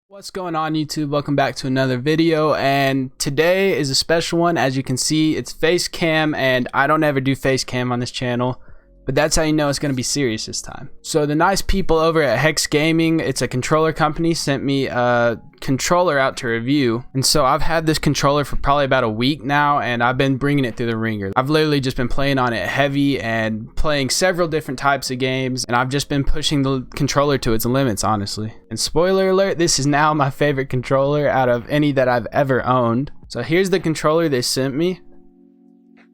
What's going on, YouTube? Welcome back to another video, and today is a special one. As you can see, it's face cam, and I don't ever do face cam on this channel, but that's how you know it's going to be serious this time. So the nice people over at HexGaming, it's a controller company, sent me a controller out to review, and so I've had this controller for probably about a week now, and I've been bringing it through the ringer. I've literally just been playing on it heavy and playing several different types of games, and I've just been pushing the controller to its limits, honestly. And spoiler alert, this is now my favorite controller out of any that I've ever owned. So here's the controller they sent me.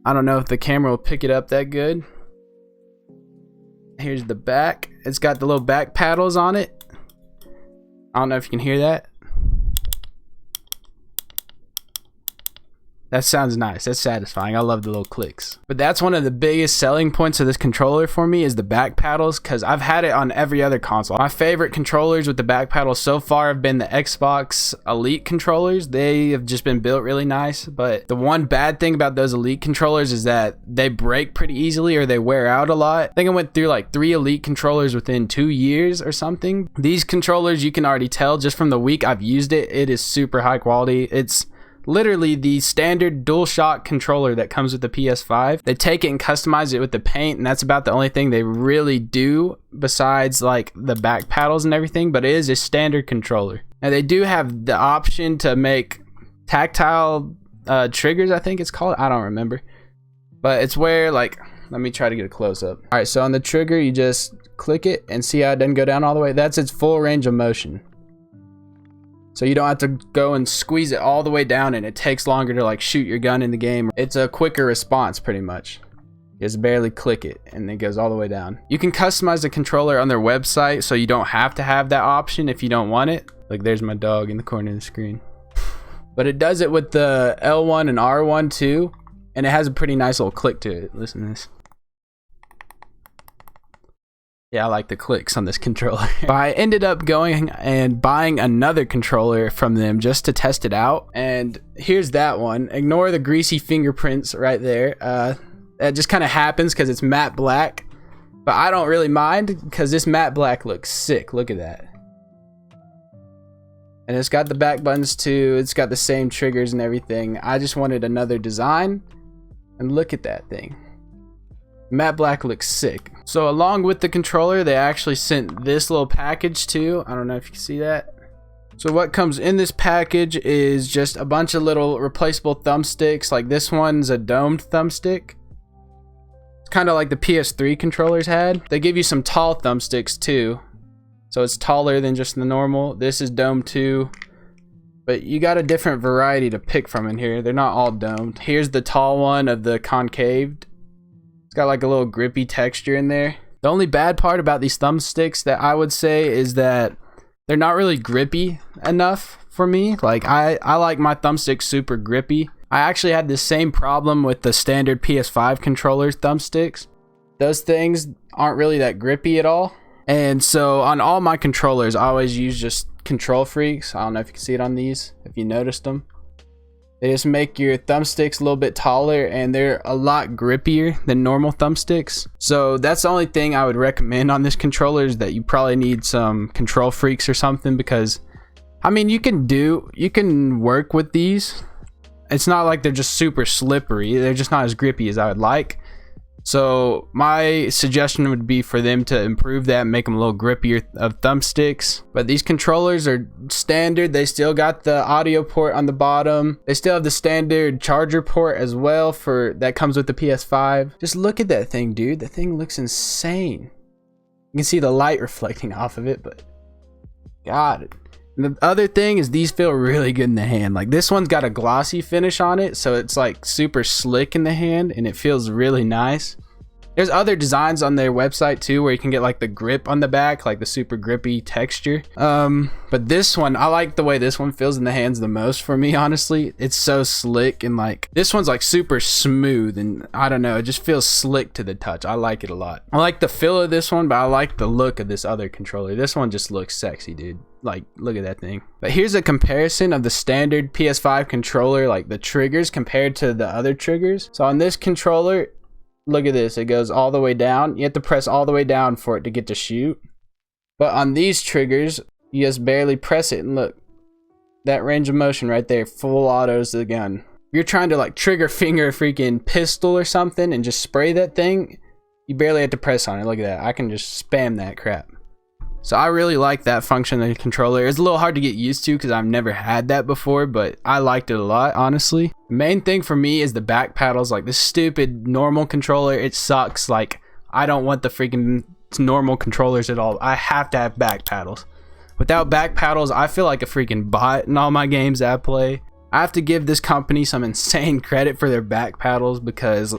I don't know if the camera will pick it up that good. Here's the back. It's got the little back paddles on it. I don't know if you can hear that. That sounds nice. That's satisfying. I love the little clicks. But that's one of the biggest selling points of this controller for me is the back paddles, because I've had it on every other console. My favorite controllers with the back paddles so far have been the Xbox Elite controllers. They have just been built really nice, but the one bad thing about those Elite controllers is that they break pretty easily or they wear out a lot. I think I went through like 3 Elite controllers within 2 years or something. These controllers, you can already tell just from the week I've used it, it is super high quality. It's literally the standard DualShock controller that comes with the PS5. They take it and customize it with the paint, and that's about the only thing they really do besides like the back paddles and everything, but it is a standard controller. Now they do have the option to make tactile triggers, I think it's called. I don't remember, but it's where, like, let me try to get a close-up. All right, so on the trigger you just click it and see how it doesn't go down all the way. That's its full range of motion. So you don't have to go and squeeze it all the way down, and it takes longer to like shoot your gun in the game. It's a quicker response pretty much. You just barely click it and it goes all the way down. You can customize the controller on their website, so you don't have to have that option if you don't want it. Like, there's my dog in the corner of the screen. But it does it with the L1 and R1 too, and it has a pretty nice little click to it. Listen to this. Yeah, I like the clicks on this controller. But I ended up going and buying another controller from them just to test it out. And here's that one. Ignore the greasy fingerprints right there. That just kind of happens because it's matte black. But I don't really mind because this matte black looks sick. Look at that. And it's got the back buttons too. It's got the same triggers and everything. I just wanted another design. And look at that thing. Matte black looks sick. So along with the controller, they actually sent this little package too. I don't know if you can see that. So what comes in this package is just a bunch of little replaceable thumbsticks. Like this one's a domed thumbstick. It's kind of like the PS3 controllers had. They give you some tall thumbsticks too, so it's taller than just the normal. This is domed too, but you got a different variety to pick from in here. They're not all domed. Here's the tall one of the concaved. It's got like a little grippy texture in there. The only bad part about these thumbsticks that I would say is that they're not really grippy enough for me. Like I like my thumbsticks super grippy. I actually had the same problem with the standard PS5 controllers thumbsticks. Those things aren't really that grippy at all. And so on all my controllers, I always use just Control Freaks. I don't know if you can see it on these, if you noticed them. They just make your thumbsticks a little bit taller, and they're a lot grippier than normal thumbsticks. So that's the only thing I would recommend on this controller, is that you probably need some Control Freaks or something, because I mean, you can work with these. It's not like they're just super slippery. They're just not as grippy as I would like. So my suggestion would be for them to improve that and make them a little grippier of thumbsticks. But these controllers are standard. They still got the audio port on the bottom. They still have the standard charger port as well that comes with the PS5. Just look at that thing, dude. The thing looks insane. You can see the light reflecting off of it, but God. And the other thing is these feel really good in the hand. Like this one's got a glossy finish on it, so it's like super slick in the hand and it feels really nice. There's other designs on their website too where you can get like the grip on the back, like the super grippy texture. But this one, I like the way this one feels in the hands the most for me, honestly. It's so slick, and like this one's like super smooth, and I don't know, it just feels slick to the touch. I like it a lot. I like the feel of this one, but I like the look of this other controller. This one just looks sexy, dude. Like, look at that thing. But here's a comparison of the standard PS5 controller, like the triggers compared to the other triggers. So on this controller, look at this. It goes all the way down. You have to press all the way down for it to get to shoot. But on these triggers, you just barely press it, and look, That range of motion right there, full autos to the gun. If you're trying to like trigger finger a freaking pistol or something and just spray that thing, you barely have to press on it. Look at that. I can just spam that crap. So I really like that function of the controller. It's a little hard to get used to because I've never had that before, but I liked it a lot, honestly. The main thing for me is the back paddles. Like this stupid normal controller, it sucks. Like I don't want the freaking normal controllers at all. I have to have back paddles. Without back paddles, I feel like a freaking bot in all my games that I play. I have to give this company some insane credit for their back paddles because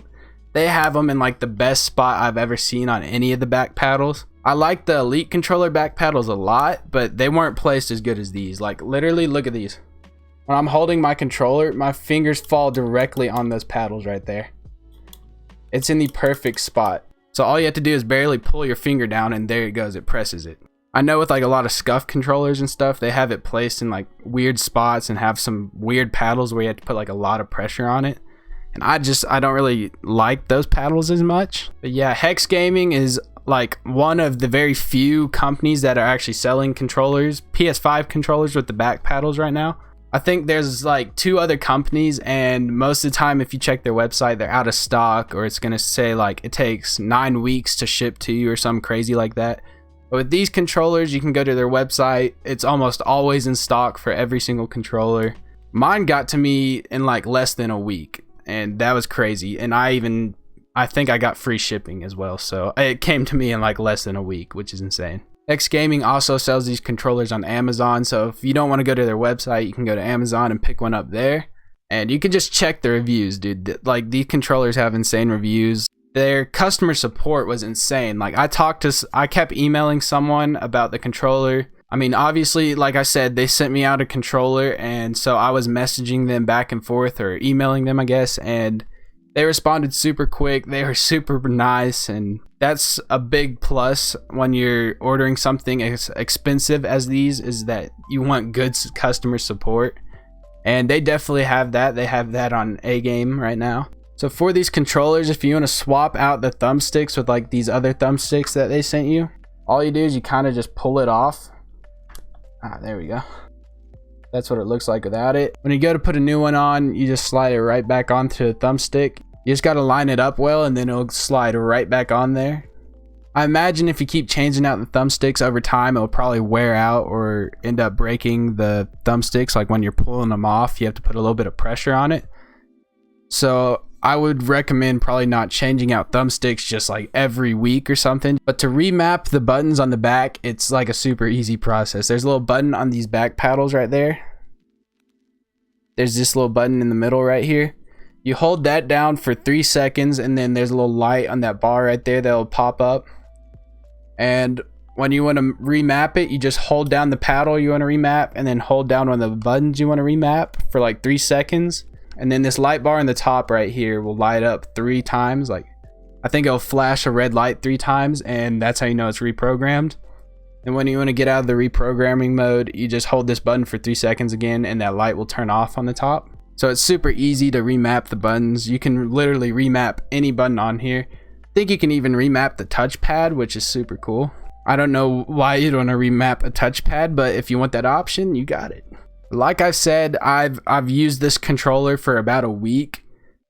they have them in like the best spot I've ever seen on any of the back paddles. I like the Elite controller back paddles a lot, but they weren't placed as good as these. Like literally, look at these. When I'm holding my controller, my fingers fall directly on those paddles right there. It's in the perfect spot. So all you have to do is barely pull your finger down and there it goes, it presses it. I know with like a lot of scuff controllers and stuff, they have it placed in like weird spots and have some weird paddles where you have to put like a lot of pressure on it. And I don't really like those paddles as much. But yeah, HexGaming is like one of the very few companies that are actually selling controllers, PS5 controllers with the back paddles right now. I think there's like 2 other companies, and most of the time if you check their website, they're out of stock, or it's gonna say like it takes 9 weeks to ship to you or something crazy like that. But with these controllers, you can go to their website. It's almost always in stock for every single controller. Mine got to me in like less than a week, and that was crazy. And I think I got free shipping as well, so it came to me in like less than a week, which is insane. HexGaming also sells these controllers on Amazon, so if you don't want to go to their website, you can go to Amazon and pick one up there. And you can just check the reviews, dude. Like these controllers have insane reviews. Their customer support was insane. Like I kept emailing someone about the controller. I mean, obviously, like I said, they sent me out a controller, and so I was messaging them back and forth, or emailing them, I guess, and they responded super quick. They were super nice, and that's a big plus when you're ordering something as expensive as these, is that you want good customer support. And they definitely have that. They have that on A-Game right now. So for these controllers, if you want to swap out the thumbsticks with like these other thumbsticks that they sent you, all you do is you kind of just pull it off. There we go. That's what it looks like without it. When you go to put a new one on, you just slide it right back onto the thumbstick. You just got to line it up well, and then it'll slide right back on there. I imagine if you keep changing out the thumbsticks over time, it'll probably wear out or end up breaking the thumbsticks. Like when you're pulling them off, you have to put a little bit of pressure on it. So I would recommend probably not changing out thumbsticks just like every week or something. But to remap the buttons on the back, it's like a super easy process. There's a little button on these back paddles right there. There's this little button in the middle right here. You hold that down for 3 seconds, and then there's a little light on that bar right there that'll pop up. And when you want to remap it, you just hold down the paddle you want to remap, and then hold down one of the buttons you want to remap for like 3 seconds. And then this light bar in the top right here will light up 3 times. Like I think it'll flash a red light 3 times, and that's how you know it's reprogrammed. And when you want to get out of the reprogramming mode, you just hold this button for 3 seconds again, and that light will turn off on the top. So it's super easy to remap the buttons. You can literally remap any button on here. I think you can even remap the touchpad, which is super cool. I don't know why you'd want to remap a touchpad, but if you want that option, you got it. Like I said, I've used this controller for about a week.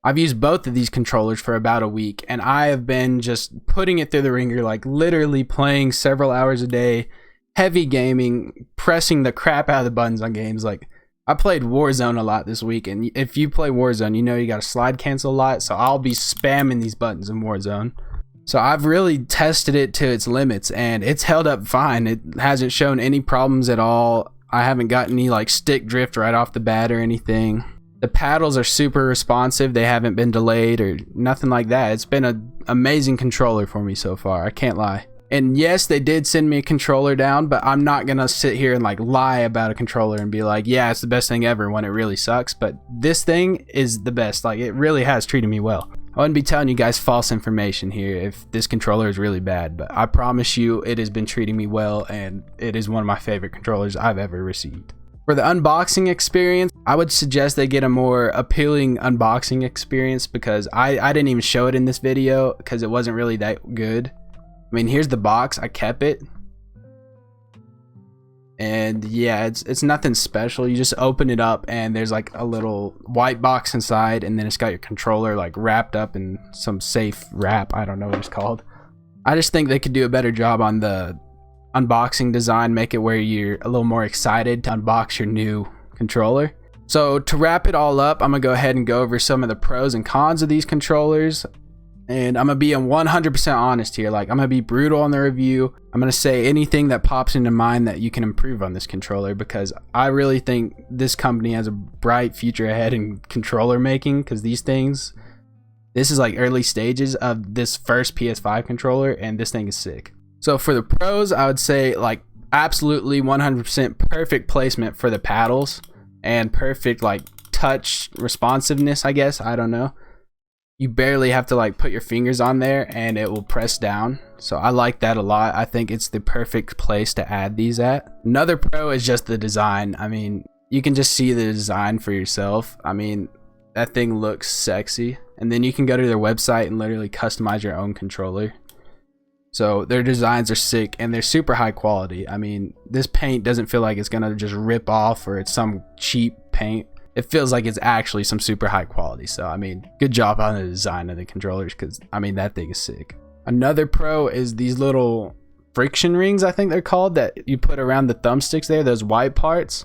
I've used both of these controllers for about a week, and I have been just putting it through the ringer, like literally playing several hours a day, heavy gaming, pressing the crap out of the buttons on games. Like I played Warzone a lot this week, and if you play Warzone, you know you got to slide cancel a lot, so I'll be spamming these buttons in Warzone. So I've really tested it to its limits, and it's held up fine. It hasn't shown any problems at all. I haven't got any like stick drift right off the bat or anything. The paddles are super responsive. They haven't been delayed or nothing like that. It's been an amazing controller for me so far. I can't lie. And yes, they did send me a controller down, but I'm not gonna sit here and like lie about a controller and be like, yeah, it's the best thing ever when it really sucks. But this thing is the best. Like it really has treated me well. I wouldn't be telling you guys false information here if this controller is really bad, but I promise you it has been treating me well, and it is one of my favorite controllers I've ever received. For the unboxing experience, I would suggest they get a more appealing unboxing experience, because I didn't even show it in this video because it wasn't really that good. I mean, here's the box. I kept it. And yeah, it's nothing special. You just open it up and there's like a little white box inside, and then it's got your controller like wrapped up in some safe wrap. I don't know what it's called. I just think they could do a better job on the unboxing design, make it where you're a little more excited to unbox your new controller. So to wrap it all up, I'm gonna go ahead and go over some of the pros and cons of these controllers, and I'm gonna be 100% honest here. Like, I'm gonna be brutal on the review. I'm gonna say anything that pops into mind that you can improve on this controller, because I really think this company has a bright future ahead in controller making, because this is like early stages of this first PS5 controller, and this thing is sick. So for the pros, I would say like absolutely 100% perfect placement for the paddles, and perfect like touch responsiveness, I guess. I don't know. You barely have to like put your fingers on there and it will press down. So I like that a lot. I think it's the perfect place to add these at. Another pro is just the design. I mean, you can just see the design for yourself. I mean, that thing looks sexy. And then you can go to their website and literally customize your own controller. So their designs are sick and they're super high quality. I mean, this paint doesn't feel like it's gonna just rip off or it's some cheap paint. It feels like it's actually some super high quality. So I mean, good job on the design of the controllers, because I mean, that thing is sick. Another pro is these little friction rings, I think they're called, that you put around the thumbsticks there, those white parts.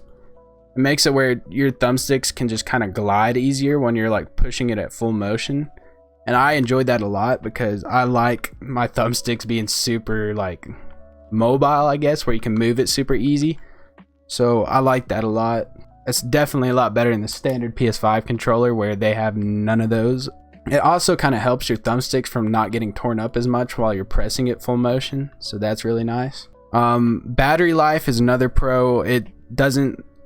It makes it where your thumbsticks can just kind of glide easier when you're like pushing it at full motion. And I enjoyed that a lot, because I like my thumbsticks being super like mobile, I guess, where you can move it super easy. So I like that a lot. It's definitely a lot better than the standard PS5 controller, where they have none of those. It also kind of helps your thumbsticks from not getting torn up as much while you're pressing it full motion. So that's really nice. Battery life is another pro.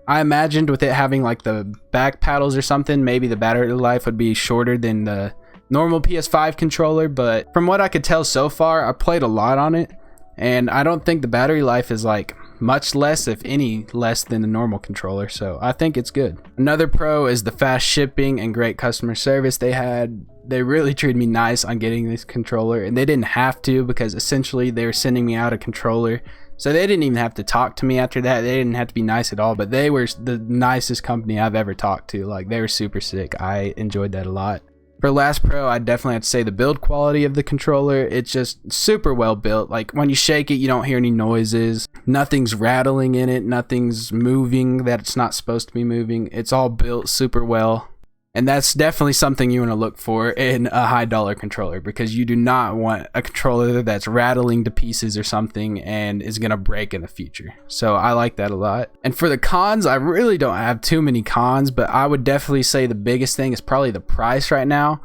I imagined with it having like the back paddles or something, maybe the battery life would be shorter than the normal PS5 controller, but from what I could tell so far, I played a lot on it, and I don't think the battery life is like much less, if any less, than the normal controller, so I think it's good. Another pro is the fast shipping and great customer service they had. They really treated me nice on getting this controller, and they didn't have to, because essentially they were sending me out a controller, so they didn't even have to talk to me after that. They didn't have to be nice at all, but they were the nicest company I've ever talked to. Like, they were super sick. I enjoyed that a lot. For last pro, I definitely have to say the build quality of the controller. It's just super well built. Like, when you shake it, you don't hear any noises. Nothing's rattling in it. Nothing's moving that it's not supposed to be moving. It's all built super well. And that's definitely something you want to look for in a high dollar controller, because you do not want a controller that's rattling to pieces or something and is going to break in the future. So I like that a lot. And for the cons, I really don't have too many cons, but I would definitely say the biggest thing is probably the price right now,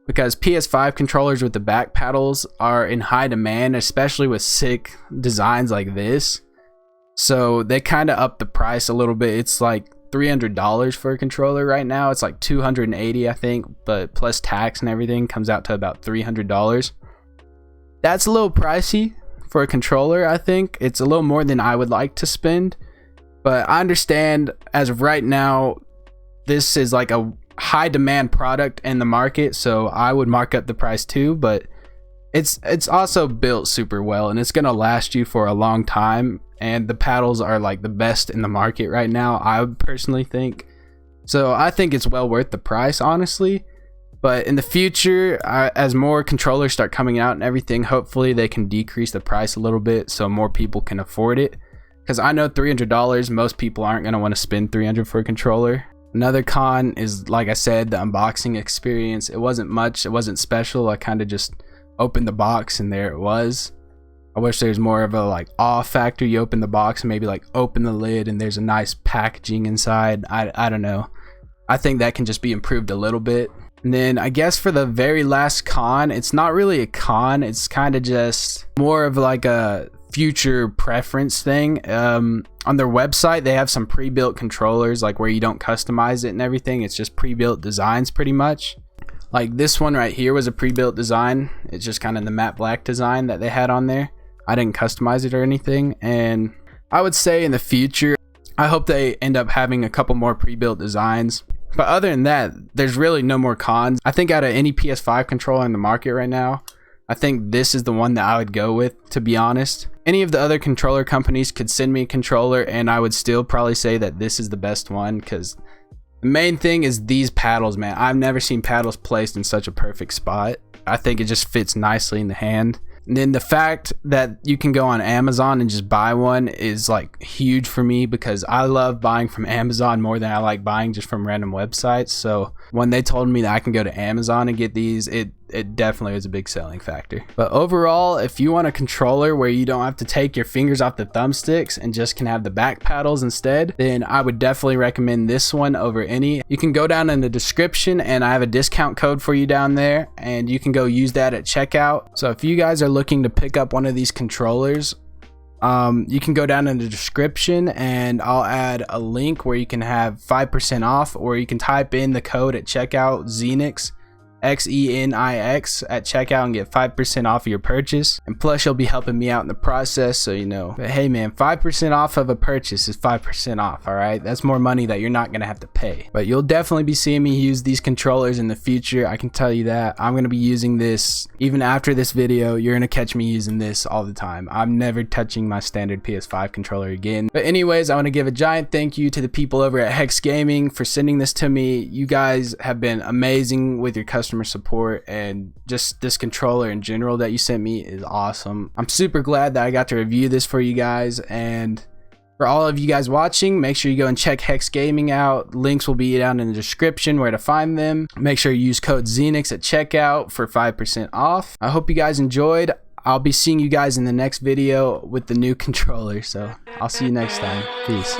because PS5 controllers with the back paddles are in high demand, especially with sick designs like this. So they kind of up the price a little bit. It's like $300 for a controller right now. It's like $280, I think, but plus tax and everything comes out to about $300. That's a little pricey for a controller. I think it's a little more than I would like to spend, but I understand as of right now this is like a high demand product in the market, so I would mark up the price too. But it's also built super well, and it's gonna last you for a long time, and the paddles are like the best in the market right now, I would personally think. So I think it's well worth the price, honestly. But in the future, as more controllers start coming out and everything, hopefully they can decrease the price a little bit so more people can afford it, because I know $300, most people aren't going to want to spend $300 for a controller. Another con is, like I said, the unboxing experience. It wasn't much, it wasn't special. I kind of just opened the box and there it was. I wish there's more of a like awe factor. You open the box and maybe like open the lid and there's a nice packaging inside. I don't know. I think that can just be improved a little bit. And then I guess for the very last con, it's not really a con. It's kind of just more of like a future preference thing. On their website, they have some pre-built controllers, like where you don't customize it and everything. It's just pre-built designs pretty much. Like this one right here was a pre-built design. It's just kind of the matte black design that they had on there. I didn't customize it or anything. And I would say in the future, I hope they end up having a couple more pre-built designs. But other than that, there's really no more cons. I think out of any PS5 controller in the market right now, I think this is the one that I would go with, to be honest. Any of the other controller companies could send me a controller and I would still probably say that this is the best one, because the main thing is these paddles, man. I've never seen paddles placed in such a perfect spot. I think it just fits nicely in the hand. And then the fact that you can go on Amazon and just buy one is like huge for me, because I love buying from Amazon more than I like buying just from random websites. So when they told me that I can go to Amazon and get these, it definitely was a big selling factor. But overall, if you want a controller where you don't have to take your fingers off the thumbsticks and just can have the back paddles instead, then I would definitely recommend this one over any. You can go down in the description and I have a discount code for you down there, and you can go use that at checkout. So if you guys are looking to pick up one of these controllers, you can go down in the description and I'll add a link where you can have 5% off, or you can type in the code at checkout, Xenix, XENIX at checkout, and get 5% off of your purchase. And plus you'll be helping me out in the process, so you know. But hey man, 5% off of a purchase is 5% off, all right? That's more money that you're not gonna have to pay. But you'll definitely be seeing me use these controllers in the future, I can tell you that. I'm gonna be using this even after this video. You're gonna catch me using this all the time. I'm never touching my standard PS5 controller again. But anyways, I want to give a giant thank you to the people over at HexGaming for sending this to me. You guys have been amazing with your customer support, and just this controller in general that you sent me is awesome. I'm super glad that I got to review this for you guys. And for all of you guys watching, make sure you go and check HexGaming out. Links will be down in the description where to find them. Make sure you use code Xenix at checkout for 5% off. I hope you guys enjoyed. I'll be seeing you guys in the next video with the new controller, so I'll see you next time. Peace.